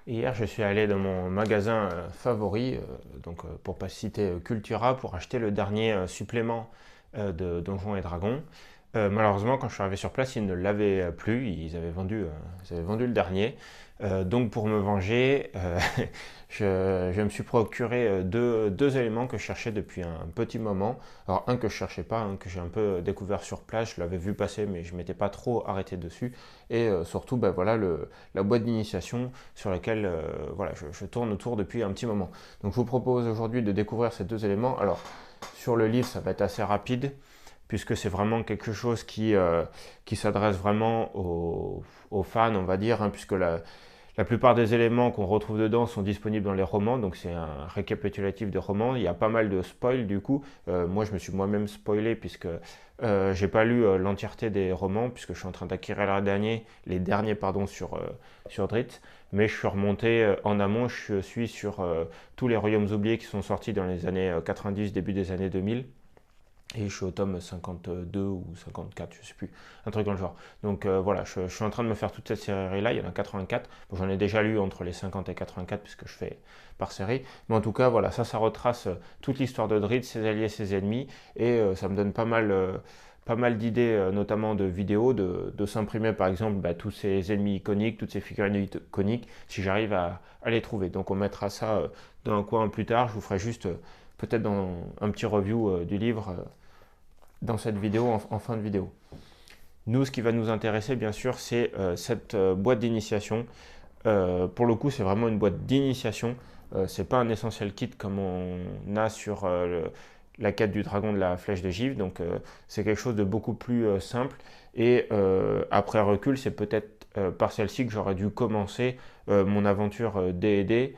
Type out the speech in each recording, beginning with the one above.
Hier, je suis allé dans mon magasin favori, pour pas citer Cultura, pour acheter le dernier supplément de Donjons et Dragons. Malheureusement, quand je suis arrivé sur place, ils ne l'avaient plus, ils avaient vendu le dernier. Donc pour me venger, je me suis procuré deux éléments que je cherchais depuis un petit moment. Alors un que je cherchais pas, un que j'ai un peu découvert sur place, je l'avais vu passer mais je m'étais pas trop arrêté dessus. Et surtout, ben voilà, la boîte d'initiation sur laquelle voilà, je tourne autour depuis un petit moment. Donc je vous propose aujourd'hui de découvrir ces deux éléments. Alors sur le livre, ça va être assez rapide puisque c'est vraiment quelque chose qui s'adresse vraiment aux fans, on va dire, hein, puisque la plupart des éléments qu'on retrouve dedans sont disponibles dans les romans, donc c'est un récapitulatif des romans. Il y a pas mal de spoil du coup. Moi, je me suis moi-même spoilé puisque j'ai pas lu l'entièreté des romans, puisque je suis en train d'acquérir les derniers pardon, sur Drizzt. Mais je suis remonté en amont, je suis sur tous les royaumes oubliés qui sont sortis dans les années 90, début des années 2000. Et je suis au tome 52 ou 54, je sais plus, un truc dans le genre. Donc voilà, je suis en train de me faire toute cette série-là, il y en a 84. Bon, j'en ai déjà lu entre les 50 et 84 puisque je fais par série. Mais en tout cas, voilà, ça retrace toute l'histoire de Drizzt, ses alliés, ses ennemis. Et ça me donne pas mal d'idées, notamment de vidéos, de s'imprimer par exemple bah, tous ces ennemis iconiques, toutes ces figurines iconiques, si j'arrive à les trouver. Donc on mettra ça dans un coin plus tard, je vous ferai juste peut-être dans un petit review du livre dans cette vidéo, en fin de vidéo. Nous, ce qui va nous intéresser, bien sûr, c'est cette boîte d'initiation. Pour le coup, c'est vraiment une boîte d'initiation. C'est pas un essentiel kit comme on a sur la quête du dragon de la flèche de givre. Donc, c'est quelque chose de beaucoup plus simple. Et après recul, c'est peut-être par celle-ci que j'aurais dû commencer mon aventure D&D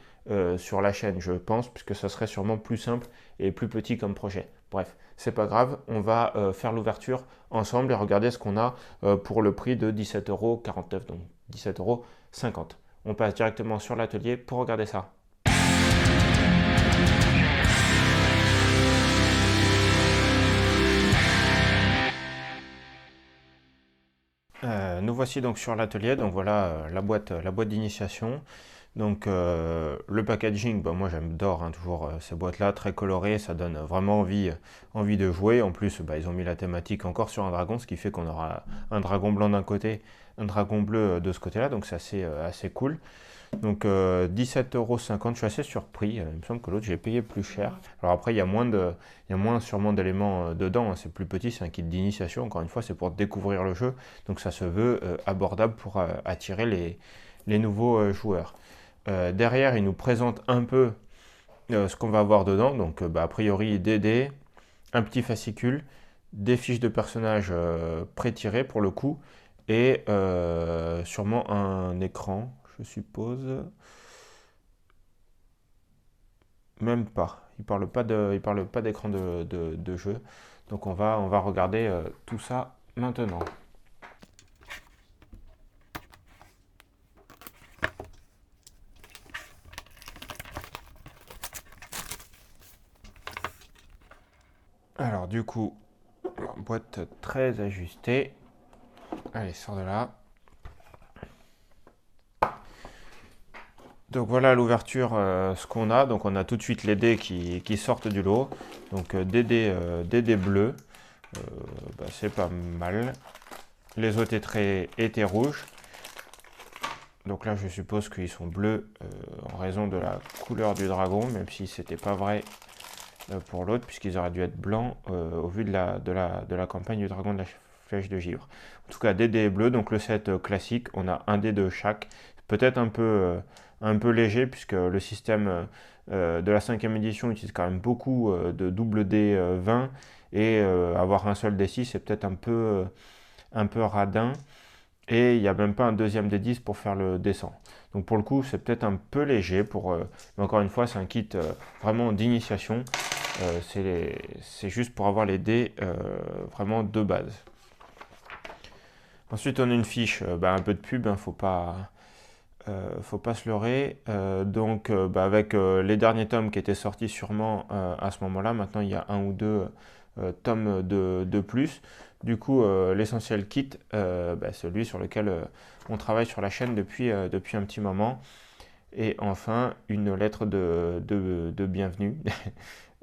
sur la chaîne, je pense, puisque ça serait sûrement plus simple et plus petit comme projet. Bref, c'est pas grave, on va faire l'ouverture ensemble et regarder ce qu'on a pour le prix de 17,49 €, donc 17,50 €. On passe directement sur l'atelier pour regarder ça. Nous voici donc sur l'atelier, donc voilà la boîte d'initiation. Donc le packaging, bah, moi j'adore hein, toujours ces boîtes-là, très colorées, ça donne vraiment envie de jouer. En plus, bah, ils ont mis la thématique encore sur un dragon, ce qui fait qu'on aura un dragon blanc d'un côté, un dragon bleu de ce côté-là, donc c'est assez cool. Donc 17,50 €, je suis assez surpris. Il me semble que l'autre j'ai payé plus cher. Alors après, il y a moins sûrement d'éléments dedans, hein. C'est plus petit, c'est un kit d'initiation. Encore une fois, c'est pour découvrir le jeu. Donc ça se veut abordable pour attirer les nouveaux joueurs. Derrière, il nous présente un peu ce qu'on va avoir dedans. Donc bah, a priori, des dés, un petit fascicule, des fiches de personnages pré-tirées pour le coup, et sûrement un écran, je suppose. Même pas. Il parle pas d'écran de jeu. Donc on va regarder tout ça maintenant. Alors du coup, boîte très ajustée. Allez, sors de là. Donc voilà l'ouverture, ce qu'on a. Donc on a tout de suite les dés qui sortent du lot. Donc des dés bleus. Euh, bah, c'est pas mal. Les autres étaient rouges. Donc là je suppose qu'ils sont bleus en raison de la couleur du dragon, même si c'était pas vrai pour l'autre, puisqu'ils auraient dû être blancs au vu de la campagne du dragon de la flèche de givre. En tout cas, des dés bleus, donc le set classique, on a un dé de chaque, peut-être un peu léger, puisque le système de la 5e édition utilise quand même beaucoup de double dés 20, et avoir un seul dé 6, c'est peut-être un peu radin. Et il n'y a même pas un deuxième dé 10 pour faire le descend. Donc pour le coup, c'est peut-être un peu léger. Mais encore une fois, c'est un kit vraiment d'initiation. C'est juste pour avoir les dés vraiment de base. Ensuite, on a une fiche, bah, un peu de pub, hein, faut pas se leurrer. Bah, avec les derniers tomes qui étaient sortis sûrement à ce moment-là, maintenant il y a un ou deux tomes de plus. Du coup, l'essentiel kit, bah, celui sur lequel on travaille sur la chaîne depuis un petit moment. Et enfin, une lettre de bienvenue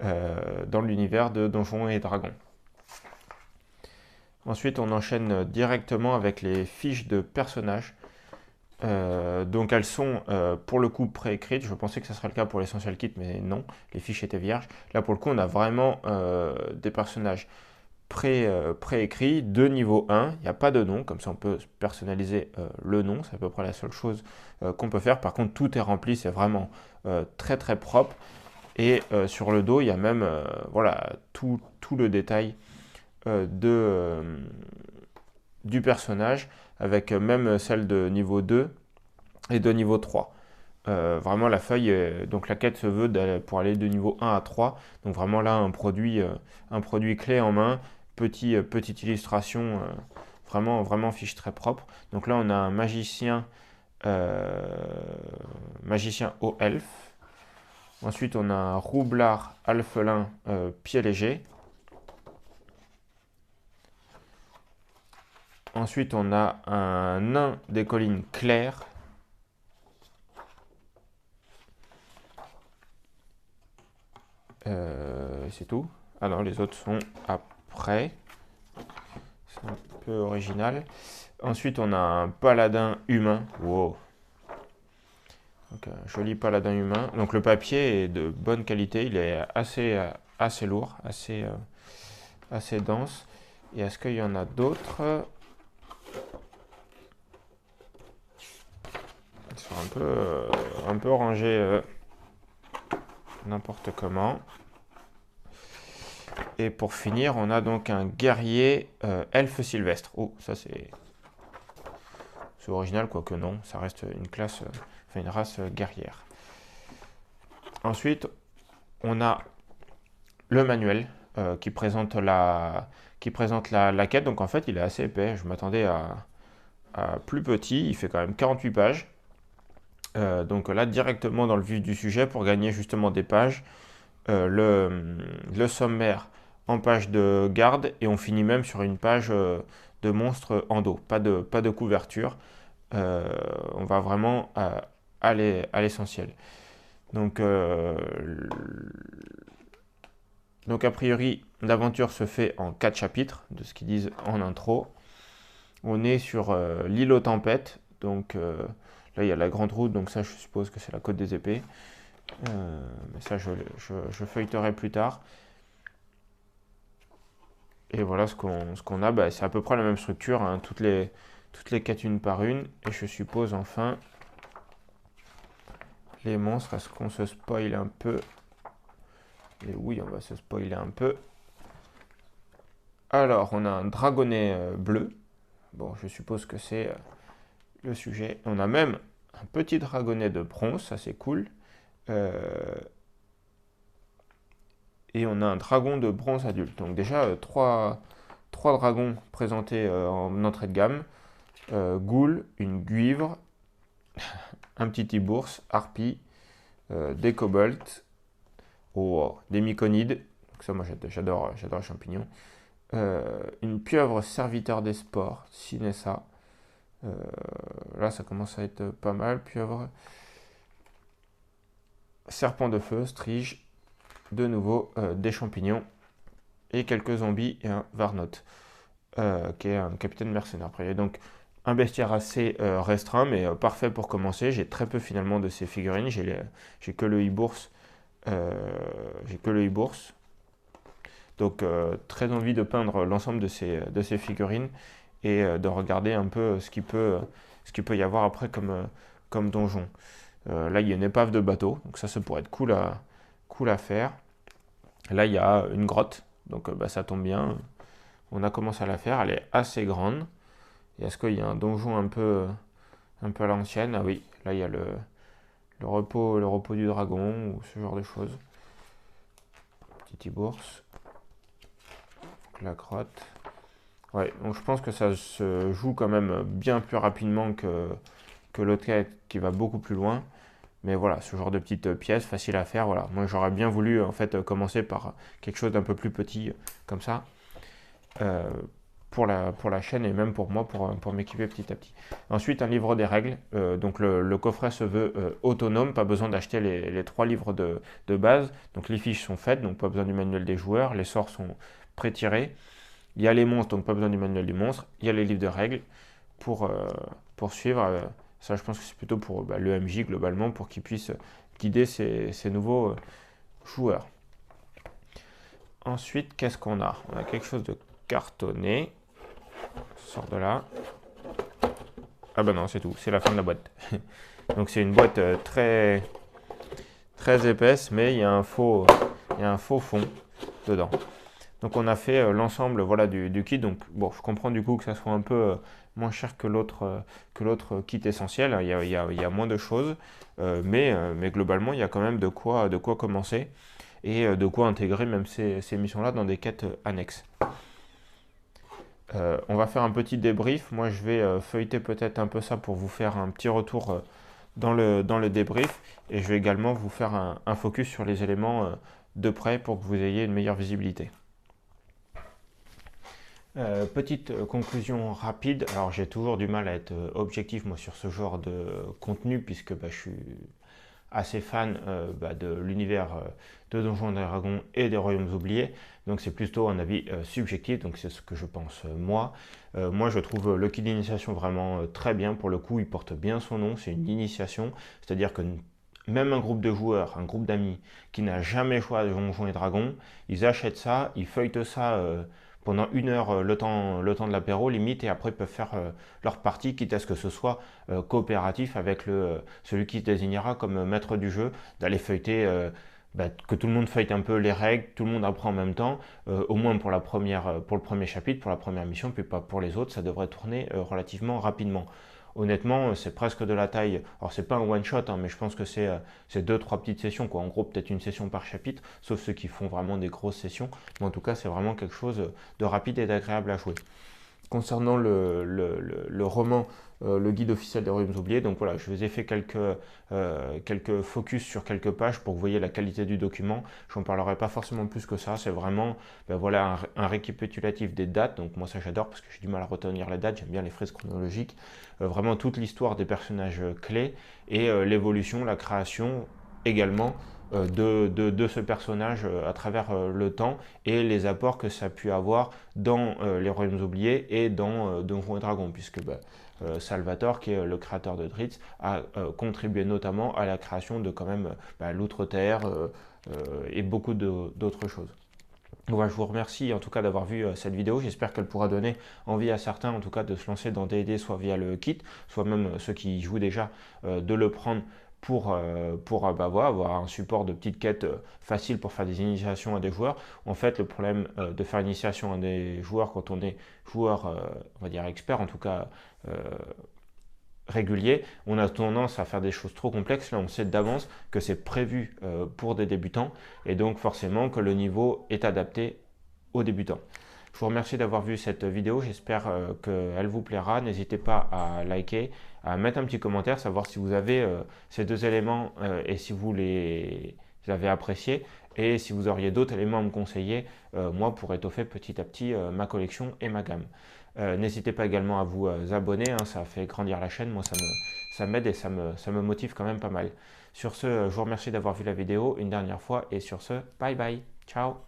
dans l'univers de Donjons et Dragons. Ensuite, on enchaîne directement avec les fiches de personnages. Donc elles sont pour le coup préécrites. Je pensais que ce serait le cas pour l'Essential Kit, mais non, les fiches étaient vierges. Là pour le coup, on a vraiment des personnages préécrits de niveau 1. Il n'y a pas de nom, comme ça on peut personnaliser le nom. C'est à peu près la seule chose qu'on peut faire. Par contre, tout est rempli, c'est vraiment très très propre. Et sur le dos, il y a même voilà, tout le détail du personnage, avec même celle de niveau 2 et de niveau 3. Vraiment la feuille, donc la quête se veut pour aller de niveau 1 à 3. Donc vraiment là un produit clé en main, petite illustration, vraiment fiche très propre. Donc là on a un magicien haut elfe. Ensuite on a un roublard alphelin pied léger. Ensuite, on a un nain des collines claires. C'est tout. Ah non, les autres sont après. C'est un peu original. Ensuite, on a un paladin humain. Wow. Donc, un joli paladin humain. Donc, le papier est de bonne qualité. Il est assez lourd, assez dense. Et est-ce qu'il y en a d'autres? Ils sont un peu rangés n'importe comment. Et pour finir, on a donc un guerrier elfe sylvestre. Oh, ça c'est original, quoique non, ça reste une classe, enfin une race guerrière. Ensuite, on a le manuel qui présente la quête. Donc en fait, il est assez épais. Je m'attendais à plus petit. Il fait quand même 48 pages. Donc là, directement dans le vif du sujet, pour gagner justement des pages, le sommaire en page de garde, et on finit même sur une page de monstres en dos, pas de couverture. On va vraiment à l'essentiel. Donc a priori, l'aventure se fait en 4 chapitres, de ce qu'ils disent en intro. On est sur l'île aux tempêtes, donc là il y a la grande route, donc ça je suppose que c'est la côte des épées. Mais ça je feuilleterai plus tard. Et voilà ce qu'on a, bah, c'est à peu près la même structure, hein, toutes les quêtes une par une. Et je suppose enfin les monstres, est-ce qu'on se spoil un peu? Et oui, on va se spoiler un peu. Alors, on a un dragonnet bleu. Bon, je suppose que c'est le sujet. On a même un petit dragonnet de bronze, ça c'est cool. Et on a un dragon de bronze adulte. Donc déjà, trois dragons présentés en entrée de gamme. Ghoul, une guivre, un petit tibours, harpie, des kobolds, des myconides. Donc ça, moi j'adore les champignons. Une pieuvre serviteur des sports, Sinessa. Là, ça commence à être pas mal. Pieuvre, serpent de feu, strige, de nouveau des champignons et quelques zombies et un Varnot, qui est un capitaine mercenaire. Après, donc un bestiaire assez restreint, mais parfait pour commencer. J'ai très peu finalement de ces figurines. J'ai que le e-bourse. Donc très envie de peindre l'ensemble de ces figurines et de regarder un peu ce qu'il peut y avoir après comme donjon. Là, il y a une épave de bateau, donc ça pourrait être cool à faire. Là, il y a une grotte, donc bah, ça tombe bien. On a commencé à la faire, elle est assez grande. Et est-ce qu'il y a un donjon un peu à l'ancienne? Ah oui, là, il y a le repos du dragon ou ce genre de choses. Petit bourse. La grotte. Ouais, donc je pense que ça se joue quand même bien plus rapidement que l'autre quête qui va beaucoup plus loin. Mais voilà, ce genre de petite pièce facile à faire. Voilà, moi j'aurais bien voulu en fait commencer par quelque chose d'un peu plus petit comme ça. pour la chaîne et même pour moi, pour m'équiper petit à petit. Ensuite, un livre des règles. Donc le coffret se veut autonome, pas besoin d'acheter les 3 livres de base. Donc les fiches sont faites, donc pas besoin du manuel des joueurs. Les sorts sont pré-tirés. Il y a les monstres, donc pas besoin du manuel du monstre. Il y a les livres de règles pour suivre. Ça, je pense que c'est plutôt pour le MJ globalement, pour qu'il puisse guider ses nouveaux joueurs. Ensuite, qu'est-ce qu'on a? On a quelque chose de cartonné. Sort de là. Ah bah non, c'est tout. C'est la fin de la boîte. Donc c'est une boîte très, très épaisse, mais il y a un faux fond dedans. Donc on a fait l'ensemble voilà, du kit. Donc bon, je comprends du coup que ça soit un peu moins cher que l'autre kit essentiel. Il y a moins de choses, mais globalement il y a quand même de quoi commencer et de quoi intégrer même ces missions-là dans des quêtes annexes. On va faire un petit débrief. Moi je vais feuilleter peut-être un peu ça pour vous faire un petit retour dans le débrief, et je vais également vous faire un focus sur les éléments de près pour que vous ayez une meilleure visibilité. Petite conclusion rapide. Alors j'ai toujours du mal à être objectif moi sur ce genre de contenu, puisque je suis assez fan de l'univers de Donjons et Dragons et des Royaumes Oubliés. Donc c'est plutôt un avis subjectif, donc c'est ce que je pense moi. Moi je trouve le kit d'initiation vraiment très bien. Pour le coup il porte bien son nom, c'est une initiation. C'est-à-dire que même un groupe de joueurs, un groupe d'amis qui n'a jamais joué à Donjons et Dragons, ils achètent ça, ils feuilletent ça pendant 1 heure le temps de l'apéro limite, et après ils peuvent faire leur partie, quitte à ce que ce soit coopératif avec celui qui se désignera comme maître du jeu, d'aller feuilleter, que tout le monde feuille un peu les règles, tout le monde apprend en même temps, au moins pour le premier chapitre, pour la première mission, puis pas pour les autres, ça devrait tourner relativement rapidement. Honnêtement, c'est presque de la taille. Alors, c'est pas un one shot, mais je pense que c'est 2-3 petites sessions, quoi. En gros, peut-être une session par chapitre, sauf ceux qui font vraiment des grosses sessions. Mais en tout cas, c'est vraiment quelque chose de rapide et d'agréable à jouer. Concernant le roman, le guide officiel des Royaumes Oubliés, donc voilà, je vous ai fait quelques focus sur quelques pages pour que vous voyez la qualité du document. Je n'en parlerai pas forcément plus que ça, c'est vraiment voilà, un récapitulatif des dates. Donc moi ça j'adore parce que j'ai du mal à retenir les dates, j'aime bien les frises chronologiques. Vraiment toute l'histoire des personnages clés et l'évolution, la création également de ce personnage à travers le temps, et les apports que ça a pu avoir dans les Royaumes Oubliés et dans Donjons et Dragons, puisque Salvatore, qui est le créateur de Drizzt, a contribué notamment à la création de quand même l'Outre-Terre et beaucoup d'autres choses. Voilà, je vous remercie en tout cas d'avoir vu cette vidéo. J'espère qu'elle pourra donner envie à certains en tout cas de se lancer dans D&D, soit via le kit, soit même ceux qui jouent déjà de le prendre pour voilà, avoir un support de petites quêtes faciles pour faire des initiations à des joueurs. En fait, le problème de faire une initiation à des joueurs quand on est joueur, on va dire expert, en tout cas régulier, on a tendance à faire des choses trop complexes. Là, on sait d'avance que c'est prévu pour des débutants, et donc forcément que le niveau est adapté aux débutants. Je vous remercie d'avoir vu cette vidéo, j'espère qu'elle vous plaira. N'hésitez pas à liker, à mettre un petit commentaire, savoir si vous avez ces 2 éléments et si vous les avez appréciés, et si vous auriez d'autres éléments à me conseiller, moi, pour étoffer petit à petit ma collection et ma gamme. N'hésitez pas également à vous abonner, hein, ça fait grandir la chaîne, moi ça m'aide et ça me motive quand même pas mal. Sur ce, je vous remercie d'avoir vu la vidéo une dernière fois, et sur ce, bye bye, ciao.